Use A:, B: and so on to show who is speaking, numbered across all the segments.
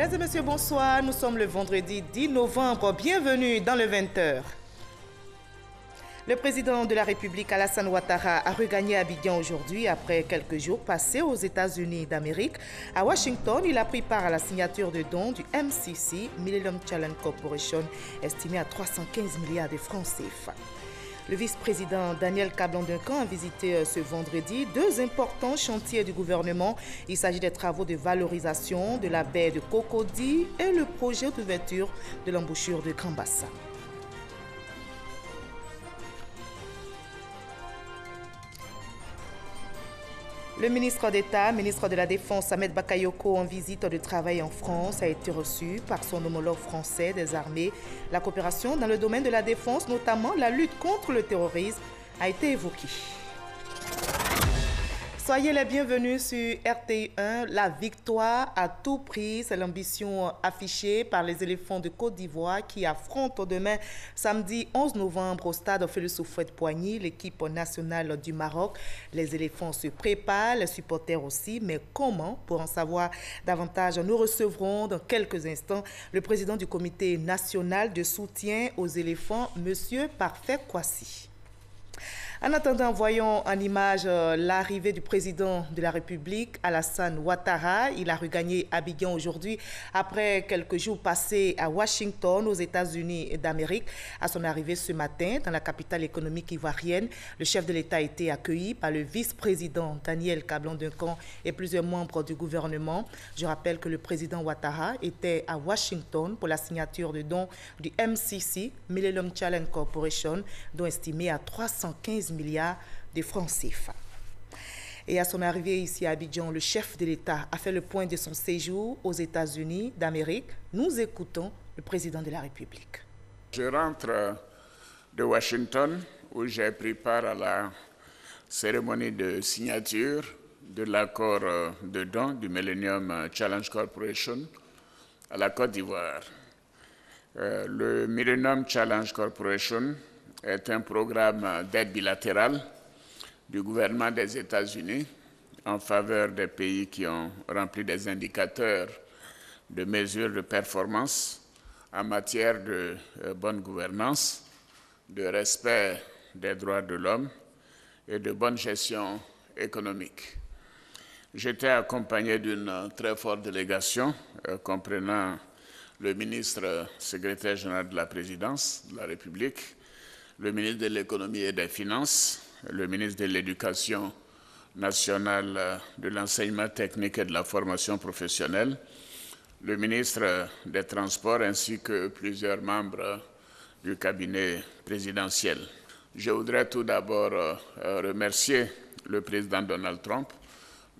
A: Mesdames et messieurs, bonsoir. Nous sommes le vendredi 10 novembre. Bienvenue dans le 20h. Le président de la République, Alassane Ouattara, a regagné Abidjan aujourd'hui après quelques jours passés aux États-Unis d'Amérique. À Washington, il a pris part à la signature de dons du MCC, Millennium Challenge Corporation, estimé à 315 milliards de francs CFA. Le vice-président Daniel Kablan-Duncan a visité ce vendredi deux importants chantiers du gouvernement. Il s'agit des travaux de valorisation de la baie de Cocody et le projet d'ouverture de l'embouchure de Grand Bassin. Le ministre d'État, ministre de la Défense, Ahmed Bakayoko, en visite de travail en France, a été reçu par son homologue français des armées. La coopération dans le domaine de la défense, notamment la lutte contre le terrorisme, a été évoquée. Soyez les bienvenus sur RTI1. La victoire à tout prix, c'est l'ambition affichée par les éléphants de Côte d'Ivoire qui affrontent demain, samedi 11 novembre, au stade Félix Houphouët-Boigny, l'équipe nationale du Maroc. Les éléphants se préparent, les supporters aussi. Mais comment? Pour en savoir davantage, nous recevrons dans quelques instants le président du comité national de soutien aux éléphants, M. Parfait Kwasi. En attendant, voyons en image l'arrivée du président de la République, Alassane Ouattara. Il a regagné Abidjan aujourd'hui après quelques jours passés à Washington, aux États-Unis d'Amérique. À son arrivée ce matin, dans la capitale économique ivoirienne, le chef de l'État a été accueilli par le vice-président Daniel Kablan-Duncan et plusieurs membres du gouvernement. Je rappelle que le président Ouattara était à Washington pour la signature de dons du MCC, Millennium Challenge Corporation, dont estimé à 315 milliards de francs CFA. Et à son arrivée ici à Abidjan, le chef de l'État a fait le point de son séjour aux États-Unis d'Amérique. Nous écoutons le président de la République.
B: Je rentre de Washington où j'ai pris part à la cérémonie de signature de l'accord de dons du Millennium Challenge Corporation à la Côte d'Ivoire. Le Millennium Challenge Corporation est un programme d'aide bilatérale du gouvernement des États-Unis en faveur des pays qui ont rempli des indicateurs de mesure de performance en matière de bonne gouvernance, de respect des droits de l'homme et de bonne gestion économique. J'étais accompagné d'une très forte délégation comprenant le ministre secrétaire général de la présidence de la République, le ministre de l'économie et des finances, le ministre de l'éducation nationale, de l'enseignement technique et de la formation professionnelle, le ministre des Transports ainsi que plusieurs membres du cabinet présidentiel. Je voudrais tout d'abord remercier le président Donald Trump,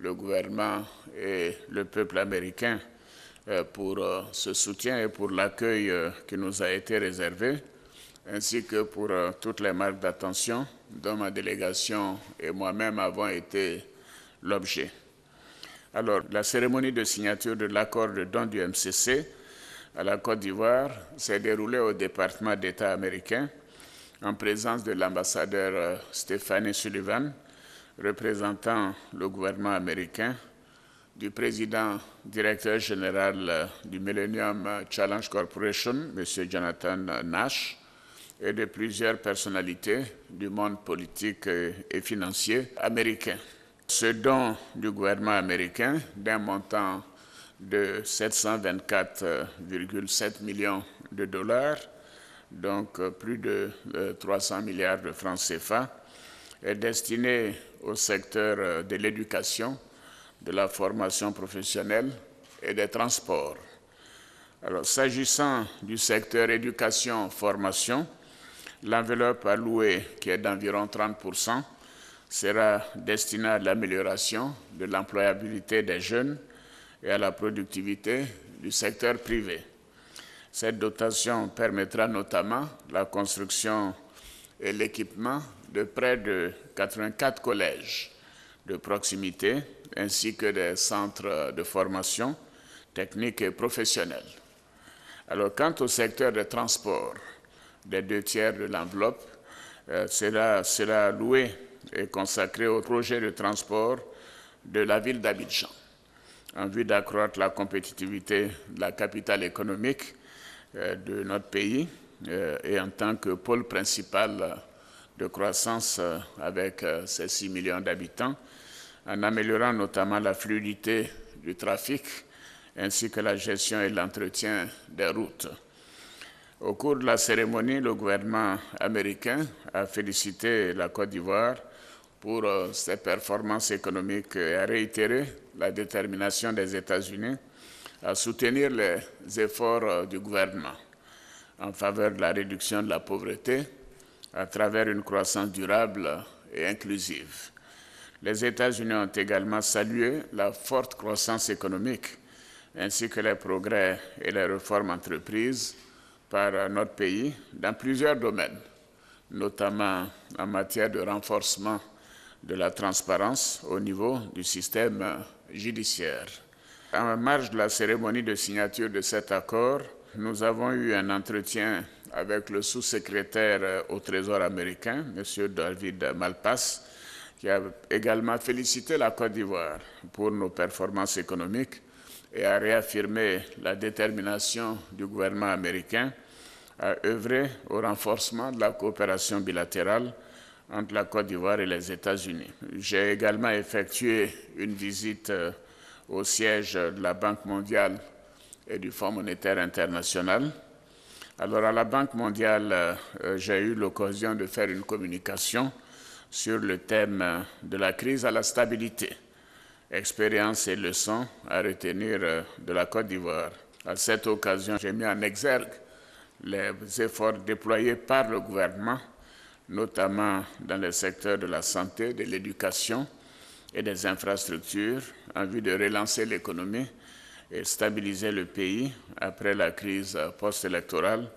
B: le gouvernement et le peuple américain pour ce soutien et pour l'accueil qui nous a été réservé, ainsi que pour toutes les marques d'attention dont ma délégation et moi-même avons été l'objet. Alors, la cérémonie de signature de l'accord de dons du MCC à la Côte d'Ivoire s'est déroulée au département d'État américain en présence de l'ambassadeur Stephanie Sullivan, représentant le gouvernement américain, du président directeur général du Millennium Challenge Corporation, M. Jonathan Nash, et de plusieurs personnalités du monde politique et financier américain. Ce don du gouvernement américain d'un montant de 724,7 millions de dollars, donc plus de 300 milliards de francs CFA, est destiné au secteur de l'éducation, de la formation professionnelle et des transports. Alors, s'agissant du secteur éducation-formation, l'enveloppe allouée, qui est d'environ 30%, sera destinée à l'amélioration de l'employabilité des jeunes et à la productivité du secteur privé. Cette dotation permettra notamment la construction et l'équipement de près de 84 collèges de proximité ainsi que des centres de formation technique et professionnelle. Alors, quant au secteur des transports, des 2/3 de l'enveloppe sera alloué et consacré au projet de transport de la ville d'Abidjan. en vue d'accroître la compétitivité de la capitale économique de notre pays et en tant que pôle principal de croissance avec ses 6 millions d'habitants, en améliorant notamment la fluidité du trafic ainsi que la gestion et l'entretien des routes. Au cours de la cérémonie, le gouvernement américain a félicité la Côte d'Ivoire pour ses performances économiques et a réitéré la détermination des États-Unis à soutenir les efforts du gouvernement en faveur de la réduction de la pauvreté à travers une croissance durable et inclusive. Les États-Unis ont également salué la forte croissance économique ainsi que les progrès et les réformes entreprises par notre pays dans plusieurs domaines, notamment en matière de renforcement de la transparence au niveau du système judiciaire. En marge de la cérémonie de signature de cet accord, nous avons eu un entretien avec le sous-secrétaire au Trésor américain, M. David Malpass, qui a également félicité la Côte d'Ivoire pour nos performances économiques et a réaffirmé la détermination du gouvernement américain à œuvrer au renforcement de la coopération bilatérale entre la Côte d'Ivoire et les États-Unis. J'ai également effectué une visite au siège de la Banque mondiale et du Fonds monétaire international. Alors, à la Banque mondiale, j'ai eu l'occasion de faire une communication sur le thème de la crise à la stabilité, expériences et leçons à retenir de la Côte d'Ivoire. À cette occasion, j'ai mis en exergue les efforts déployés par le gouvernement, notamment dans les secteurs de la santé, de l'éducation et des infrastructures, en vue de relancer l'économie et stabiliser le pays après la crise post-électorale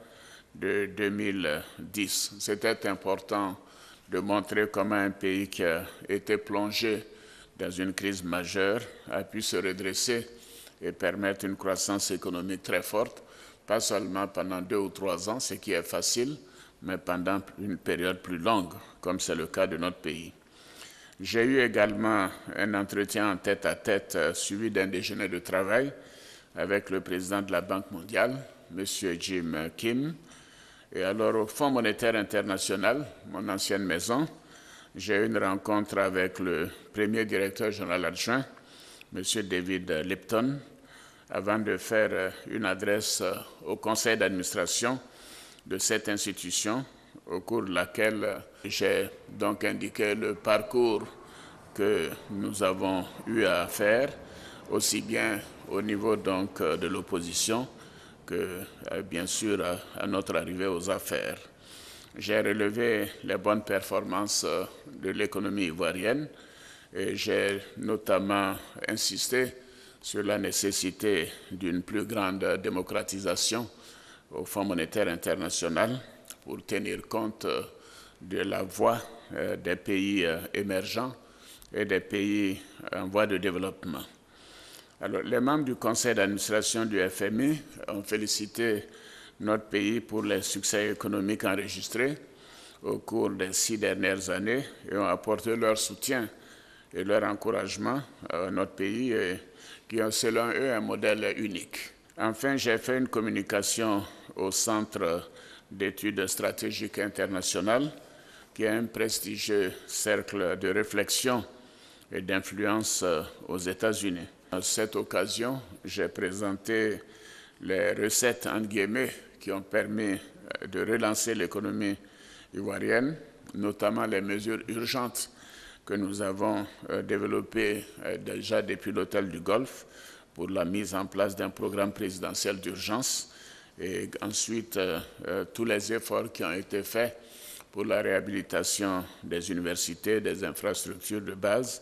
B: de 2010. C'était important de montrer comment un pays qui a été plongé dans une crise majeure a pu se redresser et permettre une croissance économique très forte, pas seulement pendant 2 ou 3 ans, ce qui est facile, mais pendant une période plus longue, comme c'est le cas de notre pays. J'ai eu également un entretien en tête-à-tête suivi d'un déjeuner de travail avec le président de la Banque mondiale, M. Jim Kim. Et alors au Fonds monétaire international, mon ancienne maison, j'ai eu une rencontre avec le premier directeur général adjoint, M. David Lipton, avant de faire une adresse au conseil d'administration de cette institution, au cours de laquelle j'ai donc indiqué le parcours que nous avons eu à faire, aussi bien au niveau donc de l'opposition que bien sûr à notre arrivée aux affaires. J'ai relevé les bonnes performances de l'économie ivoirienne et j'ai notamment insisté sur la nécessité d'une plus grande démocratisation au Fonds monétaire international pour tenir compte de la voix des pays émergents et des pays en voie de développement. Alors, les membres du conseil d'administration du FMI ont félicité notre pays pour les succès économiques enregistrés au cours des 6 dernières années et ont apporté leur soutien et leur encouragement à notre pays qui ont selon eux un modèle unique. Enfin, j'ai fait une communication au Centre d'études stratégiques internationales, qui est un prestigieux cercle de réflexion et d'influence aux États-Unis. À cette occasion, j'ai présenté les recettes entre guillemets qui ont permis de relancer l'économie ivoirienne, notamment les mesures urgentes que nous avons développées déjà depuis l'hôtel du Golfe pour la mise en place d'un programme présidentiel d'urgence et ensuite tous les efforts qui ont été faits pour la réhabilitation des universités, des infrastructures de base,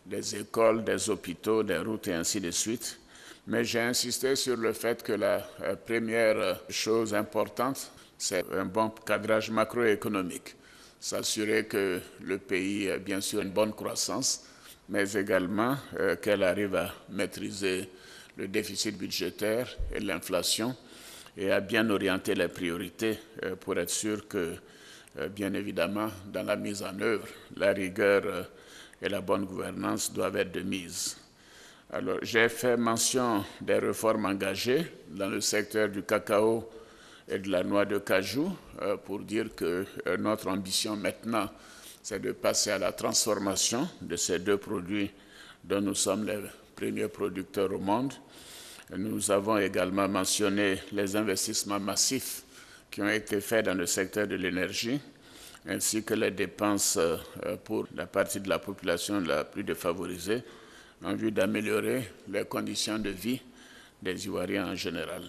B: des écoles, des hôpitaux, des routes et ainsi de suite. Mais j'ai insisté sur le fait que la première chose importante, c'est un bon cadrage macroéconomique. S'assurer que le pays ait bien sûr une bonne croissance, mais également qu'elle arrive à maîtriser le déficit budgétaire et l'inflation et à bien orienter les priorités pour être sûr que, bien évidemment, dans la mise en œuvre, la rigueur et la bonne gouvernance doivent être de mise. Alors, j'ai fait mention des réformes engagées dans le secteur du cacao et de la noix de cajou pour dire que notre ambition maintenant, c'est de passer à la transformation de ces deux produits dont nous sommes les premiers producteurs au monde. Nous avons également mentionné les investissements massifs qui ont été faits dans le secteur de l'énergie, ainsi que les dépenses pour la partie de la population la plus défavorisée, en vue d'améliorer les conditions de vie des Ivoiriens en général.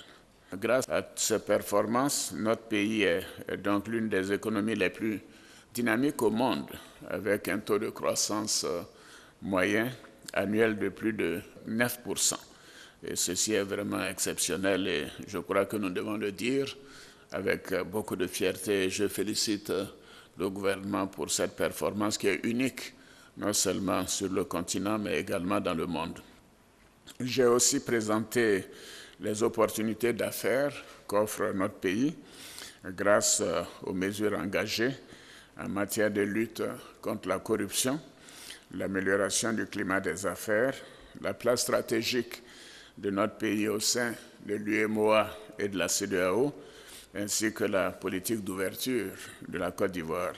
B: Grâce à ces performances, notre pays est donc l'une des économies les plus dynamiques au monde, avec un taux de croissance moyen annuel de plus de 9%. Et ceci est vraiment exceptionnel et je crois que nous devons le dire avec beaucoup de fierté. Je félicite le gouvernement pour cette performance qui est unique, non seulement sur le continent, mais également dans le monde. J'ai aussi présenté les opportunités d'affaires qu'offre notre pays grâce aux mesures engagées en matière de lutte contre la corruption, l'amélioration du climat des affaires, la place stratégique de notre pays au sein de l'UEMOA et de la CEDEAO, ainsi que la politique d'ouverture de la Côte d'Ivoire.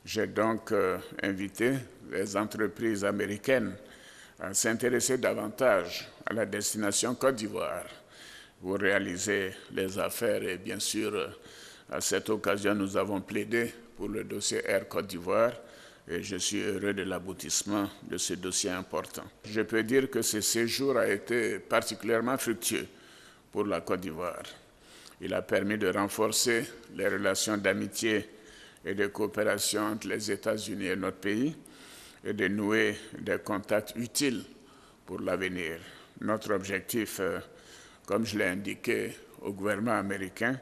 B: J'ai donc invité les entreprises américaines à s'intéresser davantage à la destination Côte d'Ivoire pour réaliser les affaires et bien sûr, à cette occasion, nous avons plaidé pour le dossier Air Côte d'Ivoire et je suis heureux de l'aboutissement de ce dossier important. Je peux dire que ce séjour a été particulièrement fructueux pour la Côte d'Ivoire. Il a permis de renforcer les relations d'amitié et de coopération entre les États-Unis et notre pays et de nouer des contacts utiles pour l'avenir. Notre objectif, comme je l'ai indiqué au gouvernement américain,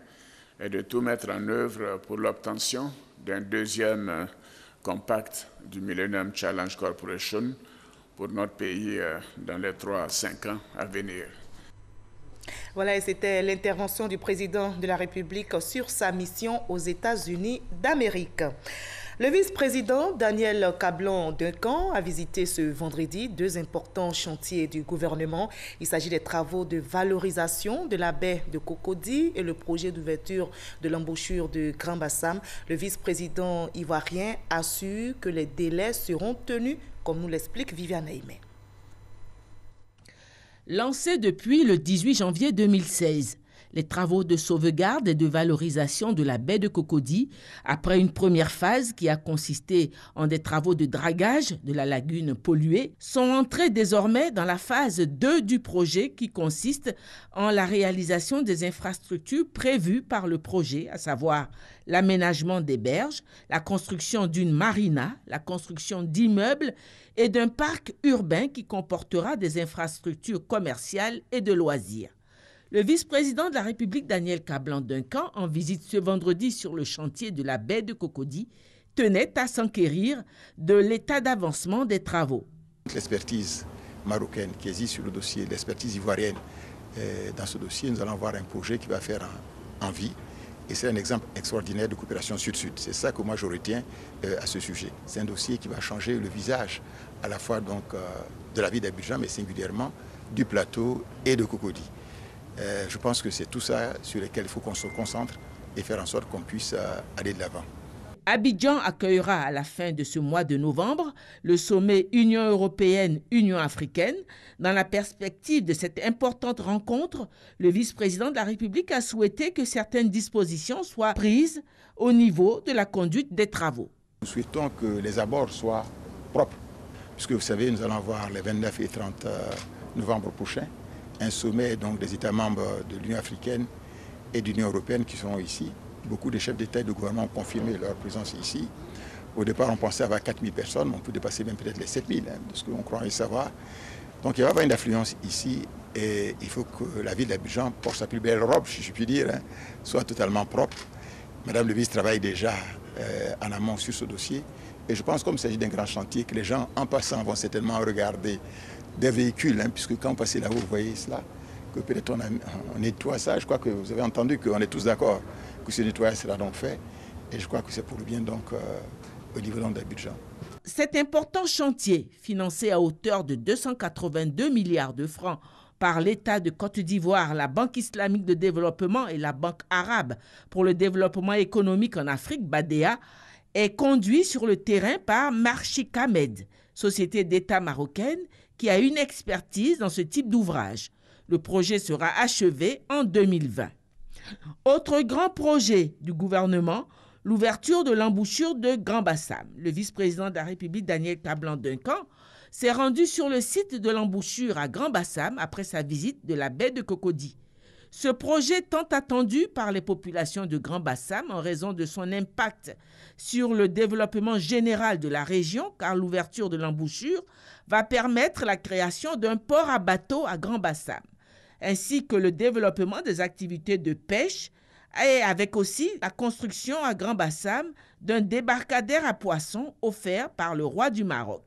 B: est de tout mettre en œuvre pour l'obtention d'un deuxième compact du Millennium Challenge Corporation pour notre pays dans les 3 à 5 ans à venir.
A: Voilà, et c'était l'intervention du président de la République sur sa mission aux États-Unis d'Amérique. Le vice-président Daniel Kablan-Duncan a visité ce vendredi 2 importants chantiers du gouvernement. Il s'agit des travaux de valorisation de la baie de Cocody et le projet d'ouverture de l'embouchure de Grand Bassam. Le vice-président ivoirien assure que les délais seront tenus, comme nous l'explique Viviane Aimé.
C: Lancés depuis le 18 janvier 2016, les travaux de sauvegarde et de valorisation de la baie de Cocody, après une première phase qui a consisté en des travaux de dragage de la lagune polluée, sont entrés désormais dans la phase 2 du projet qui consiste en la réalisation des infrastructures prévues par le projet, à savoir l'aménagement des berges, la construction d'une marina, la construction d'immeubles et d'un parc urbain qui comportera des infrastructures commerciales et de loisirs. Le vice-président de la République, Daniel Kablan-Duncan, en visite ce vendredi sur le chantier de la baie de Cocody, tenait à s'enquérir de l'état d'avancement des travaux.
D: L'expertise marocaine qui existe sur le dossier, l'expertise ivoirienne, dans ce dossier, nous allons avoir un projet qui va faire en vie. Et c'est un exemple extraordinaire de coopération sud-sud. C'est ça que moi je retiens à ce sujet. C'est un dossier qui va changer le visage à la fois donc, de la ville d'Abidjan, mais singulièrement du plateau et de Cocody. Je pense que c'est tout ça sur lequel il faut qu'on se concentre et faire en sorte qu'on puisse aller de l'avant.
C: Abidjan accueillera à la fin de ce mois de novembre le sommet Union européenne-Union africaine. Dans la perspective de cette importante rencontre, le vice-président de la République a souhaité que certaines dispositions soient prises au niveau de la conduite des travaux.
D: Nous souhaitons que les abords soient propres, puisque vous savez, nous allons avoir les 29 et 30 novembre prochains un sommet donc, des États membres de l'Union africaine et de l'Union européenne qui sont ici. Beaucoup de chefs d'État et de gouvernement ont confirmé leur présence ici. Au départ, on pensait avoir 4000 personnes, on peut dépasser même peut-être les 7000, de ce qu'on croirait savoir. Donc il va y avoir une affluence ici et il faut que la ville d'Abidjan porte sa plus belle robe, si je puis dire, soit totalement propre. Madame le vice travaille déjà en amont sur ce dossier. Et je pense, comme il s'agit d'un grand chantier, que les gens, en passant, vont certainement regarder des véhicules, puisque quand vous passez là-haut, vous voyez cela, que peut-être on nettoie ça. Je crois que vous avez entendu qu'on est tous d'accord que ce nettoyage sera donc fait. Et je crois que c'est pour le bien donc au niveau d'Abidjan.
C: cet important chantier, financé à hauteur de 282 milliards de francs par l'État de Côte d'Ivoire, la Banque islamique de développement et la Banque arabe pour le développement économique en Afrique, BADEA, est conduit sur le terrain par Marchik Ahmed, société d'État marocaine qui a une expertise dans ce type d'ouvrage. Le projet sera achevé en 2020. Autre grand projet du gouvernement, l'ouverture de l'embouchure de Grand Bassam. Le vice-président de la République, Daniel Kablan-Duncan, s'est rendu sur le site de l'embouchure à Grand Bassam après sa visite de la baie de Cocody. Ce projet tant attendu par les populations de Grand Bassam en raison de son impact sur le développement général de la région, car l'ouverture de l'embouchure va permettre la création d'un port à bateau à Grand Bassam, ainsi que le développement des activités de pêche et avec aussi la construction à Grand Bassam d'un débarcadère à poissons offert par le roi du Maroc.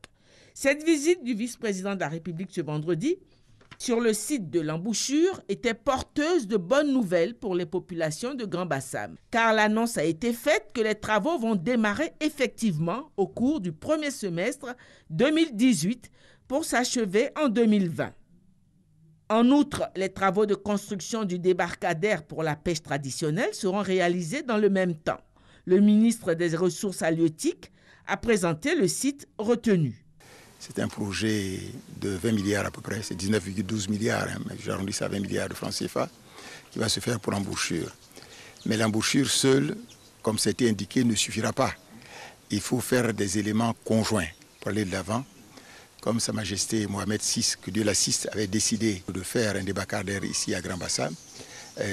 C: Cette visite du vice-président de la République ce vendredi sur le site de l'embouchure était porteuse de bonnes nouvelles pour les populations de Grand Bassam, car l'annonce a été faite que les travaux vont démarrer effectivement au cours du premier semestre 2018 pour s'achever en 2020. En outre, les travaux de construction du débarcadère pour la pêche traditionnelle seront réalisés dans le même temps. Le ministre des Ressources halieutiques a présenté le site retenu.
D: C'est un projet de 20 milliards à peu près, c'est 19,12 milliards, mais j'arrondis ça à 20 milliards de francs CFA, qui va se faire pour l'embouchure. Mais l'embouchure seule, comme c'était indiqué, ne suffira pas. Il faut faire des éléments conjoints pour aller de l'avant. Comme Sa Majesté Mohamed VI, que Dieu l'assiste, avait décidé de faire un débarcadère ici à Grand Bassam.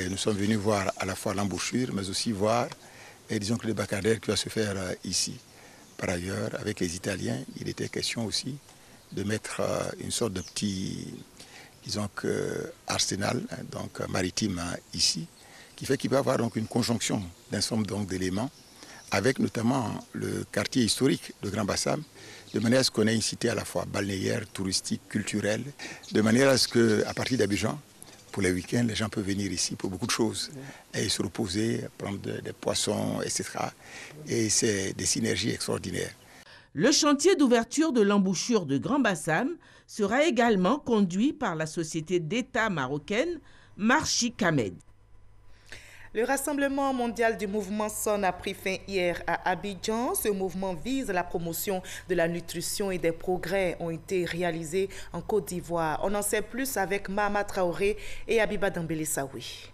D: Nous sommes venus voir à la fois l'embouchure, mais aussi voir, disons, que le débarcadère qui va se faire ici. Par ailleurs, avec les Italiens, il était question aussi de mettre une sorte de petit, disons que, arsenal donc, maritime ici, qui fait qu'il va y avoir donc une conjonction d'un certain nombre d'éléments, avec notamment le quartier historique de Grand Bassam, de manière à ce qu'on ait une cité à la fois balnéaire, touristique, culturelle, de manière à ce qu'à partir d'Abidjan, pour les week-ends, les gens peuvent venir ici pour beaucoup de choses et se reposer, prendre des poissons, etc. Et c'est des synergies extraordinaires.
C: Le chantier d'ouverture de l'embouchure de Grand Bassam sera également conduit par la société d'État marocaine Marchik Ahmed.
A: Le Rassemblement mondial du mouvement SON a pris fin hier à Abidjan. Ce mouvement vise la promotion de la nutrition et des progrès ont été réalisés en Côte d'Ivoire. On en sait plus avec Mahama Traoré et Abiba Dambélé Saoui.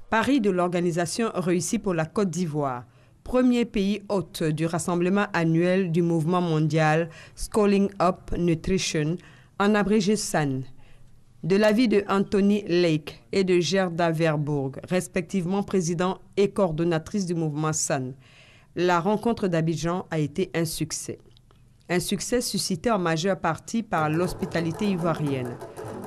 E: Pari de l'organisation réussi pour la Côte d'Ivoire, premier pays hôte du rassemblement annuel du mouvement mondial Scaling Up Nutrition, en abrégé SAN. De l'avis de Anthony Lake et de Gerda Verbourg, respectivement président et coordonnatrice du mouvement SAN, la rencontre d'Abidjan a été un succès. Un succès suscité en majeure partie par l'hospitalité ivoirienne.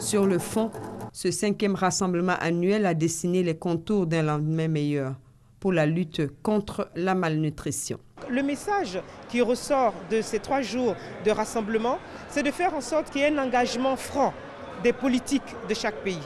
E: Sur le fond, ce 5e rassemblement annuel a dessiné les contours d'un lendemain meilleur pour la lutte contre la malnutrition.
F: Le message qui ressort de ces 3 jours de rassemblement, c'est de faire en sorte qu'il y ait un engagement franc des politiques de chaque pays.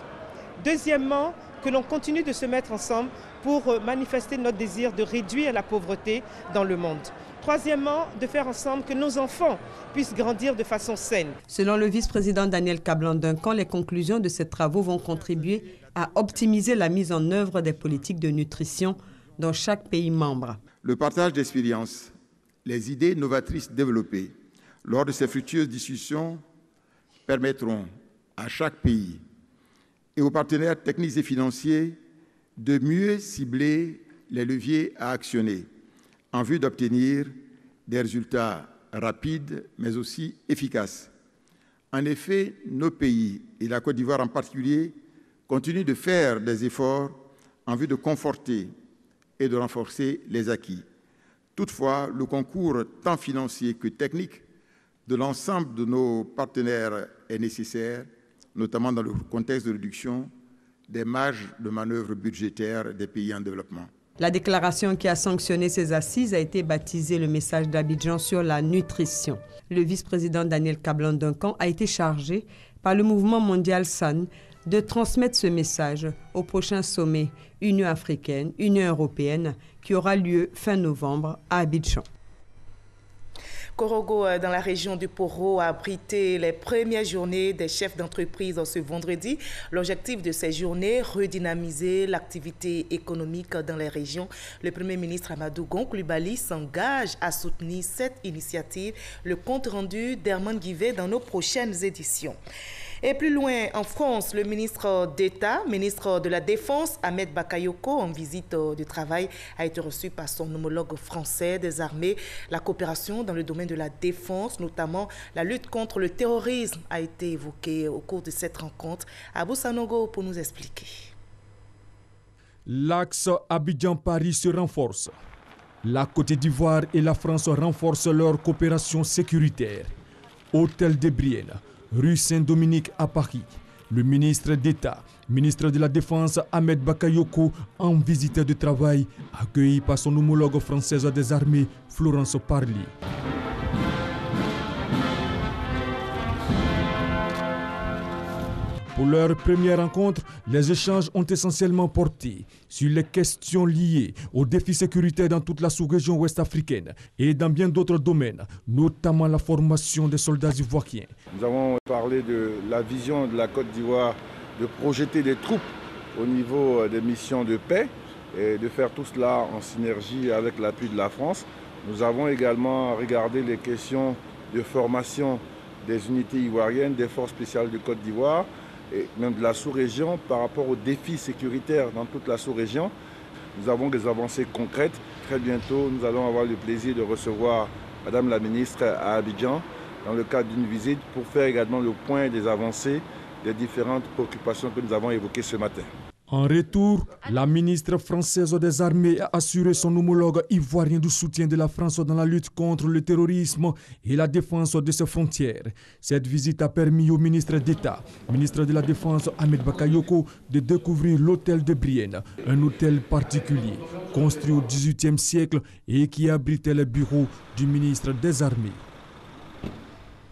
F: Deuxièmement, que l'on continue de se mettre ensemble pour manifester notre désir de réduire la pauvreté dans le monde. Troisièmement, de faire ensemble que nos enfants puissent grandir de façon saine.
E: Selon le vice-président Daniel Kablan-Duncan, les conclusions de ces travaux vont contribuer à optimiser la mise en œuvre des politiques de nutrition dans chaque pays membre.
D: Le partage d'expériences, les idées novatrices développées lors de ces fructueuses discussions permettront à chaque pays et aux partenaires techniques et financiers de mieux cibler les leviers à actionner en vue d'obtenir des résultats rapides mais aussi efficaces. En effet, nos pays, et la Côte d'Ivoire en particulier, continuent de faire des efforts en vue de conforter et de renforcer les acquis. Toutefois, le concours tant financier que technique de l'ensemble de nos partenaires est nécessaire, notamment dans le contexte de réduction des marges de manœuvre budgétaires des pays en développement.
E: La déclaration qui a sanctionné ces assises a été baptisée le message d'Abidjan sur la nutrition. Le vice-président Daniel Kablan-Duncan a été chargé par le mouvement mondial SAN de transmettre ce message au prochain sommet Union africaine, Union européenne qui aura lieu fin novembre à Abidjan.
A: Korogo, dans la région du Poro, a abrité les premières journées des chefs d'entreprise ce vendredi. L'objectif de ces journées, redynamiser l'activité économique dans les régions. Le Premier ministre Amadou Gon Coulibaly s'engage à soutenir cette initiative. Le compte rendu d'Herman Guivet dans nos prochaines éditions. Et plus loin, en France, le ministre d'État, ministre de la Défense, Ahmed Bakayoko, en visite de travail, a été reçu par son homologue français des armées. La coopération dans le domaine de la défense, notamment la lutte contre le terrorisme, a été évoquée au cours de cette rencontre. Abou Sanogo pour nous expliquer.
G: L'axe Abidjan-Paris se renforce. La Côte d'Ivoire et la France renforcent leur coopération sécuritaire. Hôtel de Brienne, rue Saint-Dominique à Paris. Le ministre d'État, ministre de la Défense Ahmed Bakayoko, en visite de travail, accueilli par son homologue française des armées, Florence Parly. Pour leur première rencontre, les échanges ont essentiellement porté sur les questions liées aux défis sécuritaires dans toute la sous-région ouest-africaine et dans bien d'autres domaines, notamment la formation des soldats ivoiriens.
H: Nous avons parlé de la vision de la Côte d'Ivoire de projeter des troupes au niveau des missions de paix et de faire tout cela en synergie avec l'appui de la France. Nous avons également regardé les questions de formation des unités ivoiriennes, des forces spéciales de Côte d'Ivoire, et même de la sous-région par rapport aux défis sécuritaires dans toute la sous-région. Nous avons des avancées concrètes. Très bientôt, nous allons avoir le plaisir de recevoir Madame la ministre à Abidjan dans le cadre d'une visite pour faire également le point des avancées des différentes préoccupations que nous avons évoquées ce matin.
G: En retour, la ministre française des armées a assuré son homologue ivoirien du soutien de la France dans la lutte contre le terrorisme et la défense de ses frontières. Cette visite a permis au ministre d'État, ministre de la Défense Ahmed Bakayoko, de découvrir l'hôtel de Brienne, un hôtel particulier, construit au XVIIIe siècle et qui abritait les bureaux du ministre des Armées.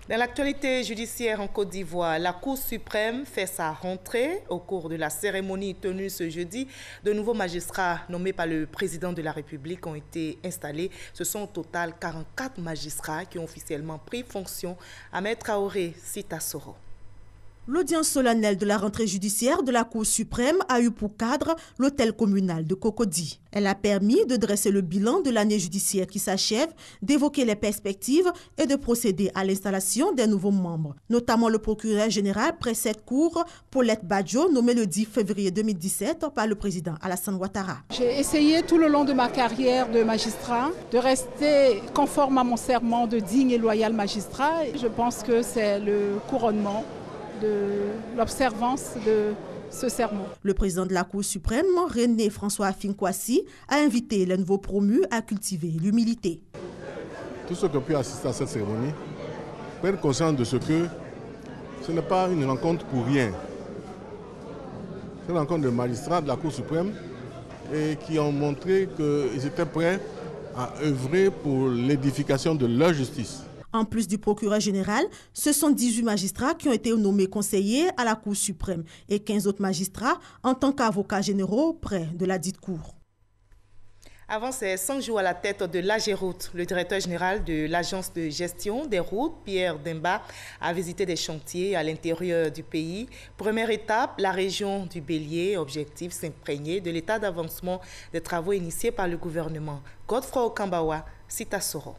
A: Dans l'actualité judiciaire en Côte d'Ivoire, la Cour suprême fait sa rentrée. Au cours de la cérémonie tenue ce jeudi, de nouveaux magistrats nommés par le président de la République ont été installés. Ce sont au total 44 magistrats qui ont officiellement pris fonction. Ahmed Traoré cite Soro.
I: L'audience solennelle de la rentrée judiciaire de la Cour suprême a eu pour cadre l'hôtel communal de Cocody. Elle a permis de dresser le bilan de l'année judiciaire qui s'achève, d'évoquer les perspectives et de procéder à l'installation des nouveaux membres, notamment le procureur général près cette cour, Paulette Badjo, nommé le 10 février 2017 par le président Alassane Ouattara.
J: J'ai essayé tout le long de ma carrière de magistrat de rester conforme à mon serment de digne et loyal magistrat. Je pense que c'est le couronnement de l'observance de ce serment.
I: Le président de la Cour suprême, René François Afinkwasi, a invité les nouveaux promus à cultiver l'humilité.
K: Tous ceux qui ont pu assister à cette cérémonie prennent conscience de ce que ce n'est pas une rencontre pour rien. C'est une rencontre de magistrats de la Cour suprême et qui ont montré qu'ils étaient prêts à œuvrer pour l'édification de leur justice.
I: En plus du procureur général, ce sont 18 magistrats qui ont été nommés conseillers à la Cour suprême et 15 autres magistrats en tant qu'avocats généraux près de la dite Cour.
A: Avant ses 100 jours à la tête de l'AGEROUTE, le directeur général de l'Agence de gestion des routes, Pierre Demba, a visité des chantiers à l'intérieur du pays. Première étape, la région du Bélier. Objectif, s'imprégner de l'état d'avancement des travaux initiés par le gouvernement. Godefroy Okambawa cite Soro.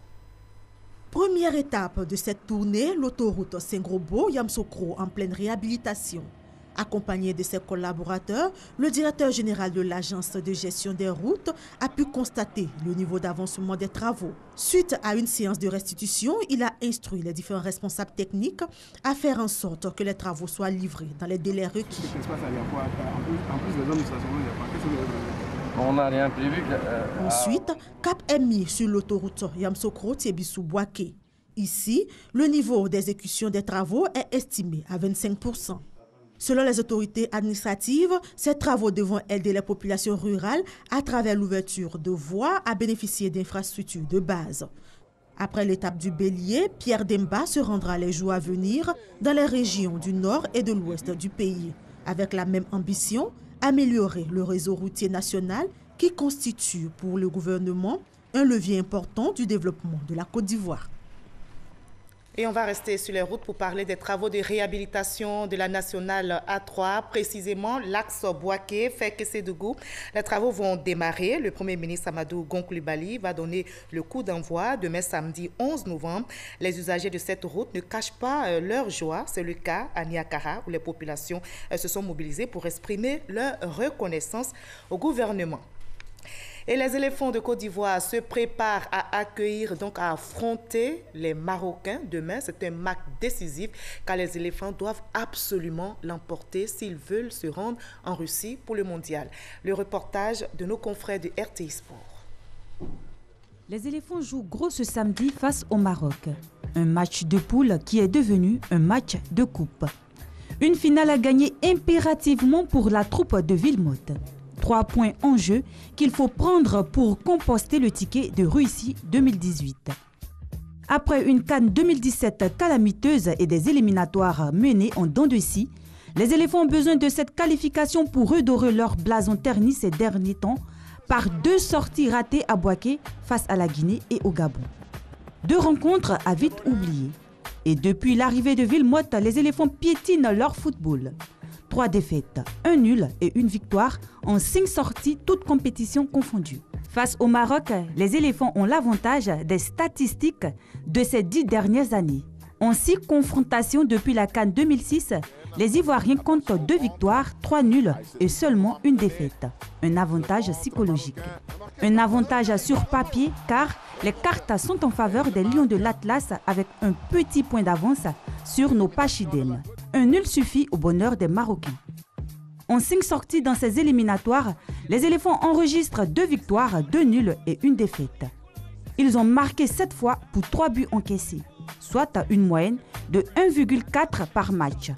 I: Première étape de cette tournée, l'autoroute Saint-Grobo-Yamsokro en pleine réhabilitation. Accompagné de ses collaborateurs, le directeur général de l'Agence de gestion des routes a pu constater le niveau d'avancement des travaux. Suite à une séance de restitution, il a instruit les différents responsables techniques à faire en sorte que les travaux soient livrés dans les délais requis.
L: On n'a rien prévu.
I: Ensuite, cap est mis sur l'autoroute Yamsokro-Tiebissou-Bouaké. Ici, le niveau d'exécution des travaux est estimé à 25%. Selon les autorités administratives, ces travaux devront aider les populations rurales à travers l'ouverture de voies à bénéficier d'infrastructures de base. Après l'étape du Bélier, Pierre Demba se rendra les jours à venir dans les régions du nord et de l'ouest du pays, avec la même ambition, améliorer le réseau routier national qui constitue pour le gouvernement un levier important du développement de la Côte d'Ivoire.
A: Et on va rester sur les routes pour parler des travaux de réhabilitation de la nationale A3, précisément l'axe Bouaké-Fekese-Dougou. Les travaux vont démarrer. Le Premier ministre Amadou Gon Coulibaly va donner le coup d'envoi demain samedi 11 novembre. Les usagers de cette route ne cachent pas leur joie. C'est le cas à Niakara où les populations se sont mobilisées pour exprimer leur reconnaissance au gouvernement. Et les éléphants de Côte d'Ivoire se préparent à accueillir, donc à affronter les Marocains demain. C'est un match décisif car les éléphants doivent absolument l'emporter s'ils veulent se rendre en Russie pour le mondial. Le reportage de nos confrères de RTI Sport.
M: Les éléphants jouent gros ce samedi face au Maroc. Un match de poule qui est devenu un match de coupe. Une finale à gagner impérativement pour la troupe de Villemotte. 3 points en jeu qu'il faut prendre pour composter le ticket de Russie 2018. Après une CAN 2017 calamiteuse et des éliminatoires menés en dents de scie, les éléphants ont besoin de cette qualification pour redorer leur blason terni ces derniers temps par 2 sorties ratées à Bouaké face à la Guinée et au Gabon. 2 rencontres à vite oubliées. Et depuis l'arrivée de Villemotte, les éléphants piétinent leur football. 3 défaites, 1 nul et 1 victoire en 5 sorties, toutes compétitions confondues. Face au Maroc, les éléphants ont l'avantage des statistiques de ces 10 dernières années. En 6 confrontations depuis la CAN 2006, les Ivoiriens comptent 2 victoires, 3 nuls et seulement 1 défaite. Un avantage psychologique. Un avantage sur papier car les cartes sont en faveur des Lions de l'Atlas avec un petit point d'avance sur nos Pachidèmes. Un nul suffit au bonheur des Marocains. En 5 sorties dans ces éliminatoires, les éléphants enregistrent 2 victoires, 2 nuls et 1 défaite. Ils ont marqué 7 fois pour 3 buts encaissés, soit à une moyenne de 1,4 par match.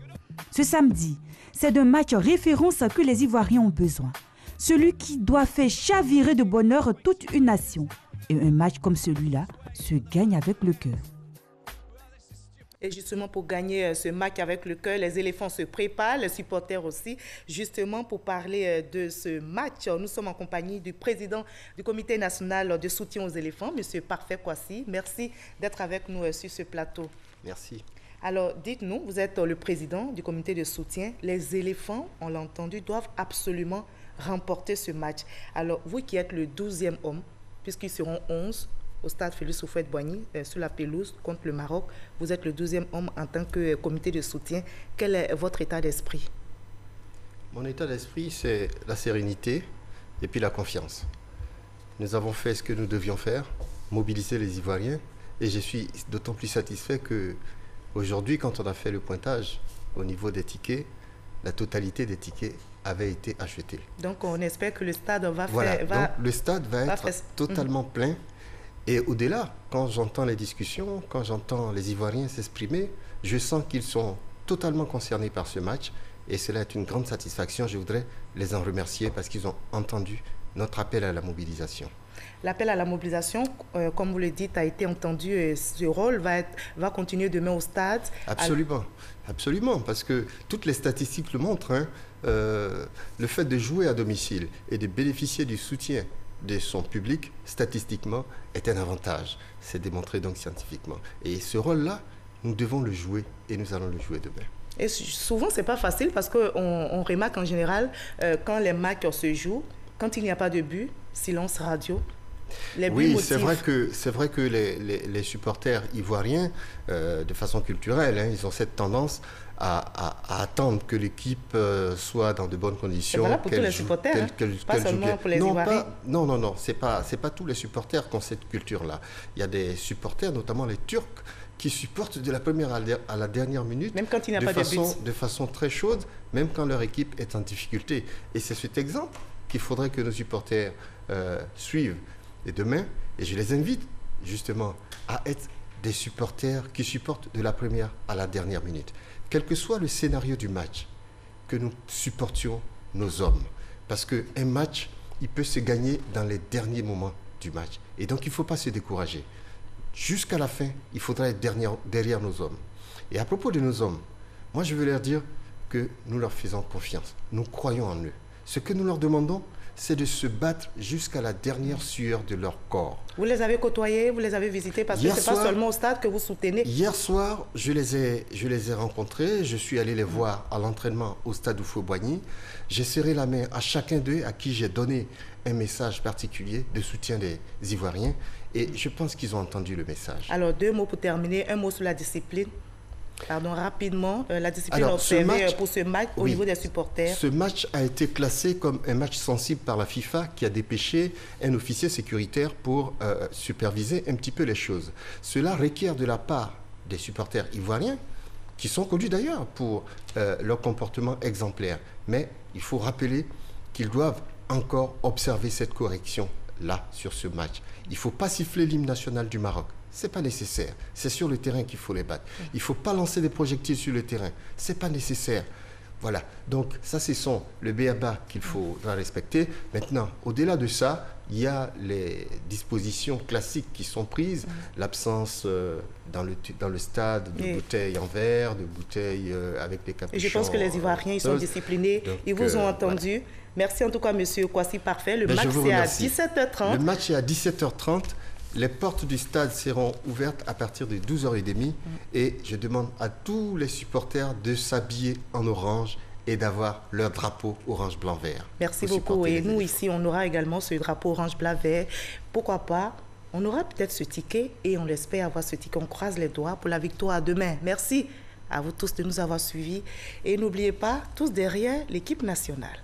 M: Ce samedi, c'est d'un match référence que les Ivoiriens ont besoin. Celui qui doit faire chavirer de bonheur toute une nation. Et un match comme celui-là se gagne avec le cœur.
A: Et justement, pour gagner ce match avec le cœur, les éléphants se préparent, les supporters aussi. Justement, pour parler de ce match, nous sommes en compagnie du président du Comité national de soutien aux éléphants, M. Parfait Kwasi. Merci d'être avec nous sur ce plateau.
N: Merci.
A: Alors, dites-nous, vous êtes le président du comité de soutien. Les éléphants, on l'a entendu, doivent absolument remporter ce match. Alors, vous qui êtes le 12e homme, puisqu'ils seront 11 au stade Félix Houphouët-Boigny, sur la pelouse contre le Maroc, vous êtes le 12e homme en tant que comité de soutien. Quel est votre état d'esprit?
N: Mon état d'esprit, c'est la sérénité et puis la confiance. Nous avons fait ce que nous devions faire, mobiliser les Ivoiriens, et je suis d'autant plus satisfait que aujourd'hui, quand on a fait le pointage au niveau des tickets, la totalité des tickets avait été achetée.
A: Donc, on espère que le stade va
N: voilà.
A: faire...
N: Donc, le stade va être totalement plein. Et au-delà, quand j'entends les discussions, quand j'entends les Ivoiriens s'exprimer, je sens qu'ils sont totalement concernés par ce match. Et cela est une grande satisfaction. Je voudrais les en remercier parce qu'ils ont entendu notre appel à la mobilisation.
A: L'appel à la mobilisation, comme vous le dites, a été entendu et ce rôle va continuer demain au stade.
N: Absolument, absolument, parce que toutes les statistiques le montrent. Hein, le fait de jouer à domicile et de bénéficier du soutien de son public, statistiquement, est un avantage. C'est démontré donc scientifiquement. Et ce rôle-là, nous devons le jouer et nous allons le jouer demain.
A: Et souvent, ce n'est pas facile parce qu'on remarque en général, quand les matchs se jouent, quand il n'y a pas de but, silence radio.
N: Oui, c'est vrai que les supporters ivoiriens, de façon culturelle, hein, ils ont cette tendance à attendre que l'équipe soit dans de bonnes conditions.
A: C'est pour tous les supporters, pas seulement pour les Ivoiriens.
N: Non, c'est pas tous les supporters qui ont cette culture-là. Il y a des supporters, notamment les Turcs, qui supportent de la première à la dernière minute,
A: même quand il n'y a pas de but,
N: de façon très chaude, même quand leur équipe est en difficulté. Et c'est cet exemple qu'il faudrait que nos supporters suivent. Et demain, et je les invite justement à être des supporters qui supportent de la première à la dernière minute. Quel que soit le scénario du match, que nous supportions nos hommes. Parce qu'un match, il peut se gagner dans les derniers moments du match. Et donc, il ne faut pas se décourager. Jusqu'à la fin, il faudra être derrière nos hommes. Et à propos de nos hommes, moi, je veux leur dire que nous leur faisons confiance. Nous croyons en eux. Ce que nous leur demandons, c'est de se battre jusqu'à la dernière sueur de leur corps.
A: Vous les avez côtoyés, vous les avez visités, parce que ce n'est pas seulement au stade que vous soutenez.
N: Hier soir, je les ai rencontrés, je suis allé les voir à l'entraînement au stade Houphouët-Boigny. J'ai serré la main à chacun d'eux à qui j'ai donné un message particulier de soutien des Ivoiriens, et je pense qu'ils ont entendu le message.
A: Alors, 2 mots pour terminer, un mot sur la discipline. Pardon, rapidement, la discipline observée pour ce match au niveau des supporters.
N: Ce match a été classé comme un match sensible par la FIFA qui a dépêché un officier sécuritaire pour superviser un petit peu les choses. Cela requiert de la part des supporters ivoiriens, qui sont connus d'ailleurs pour leur comportement exemplaire. Mais il faut rappeler qu'ils doivent encore observer cette correction-là sur ce match. Il ne faut pas siffler l'hymne national du Maroc. Ce n'est pas nécessaire. C'est sur le terrain qu'il faut les battre. Il ne faut pas lancer des projectiles sur le terrain. Ce n'est pas nécessaire. Voilà. Donc, ça, c'est le b.a.-ba qu'il faudra respecter. Maintenant, au-delà de ça, il y a les dispositions classiques qui sont prises. L'absence dans le stade de bouteilles en verre, de bouteilles avec des capuchons.
A: Et je pense que les Ivoiriens, ils sont disciplinés. Donc, ils vous ont entendu. Voilà. Merci en tout cas, M. Kwasi Parfait. Le match, c'est à 17h30.
N: Le match est à 17h30. Les portes du stade seront ouvertes à partir de 12h30 et je demande à tous les supporters de s'habiller en orange et d'avoir leur drapeau orange-blanc-vert.
A: Merci beaucoup. Et nous, ici, on aura également ce drapeau orange-blanc-vert. Pourquoi pas? On aura peut-être ce ticket et on espère avoir ce ticket. On croise les doigts pour la victoire demain. Merci à vous tous de nous avoir suivis. Et n'oubliez pas, tous derrière l'équipe nationale.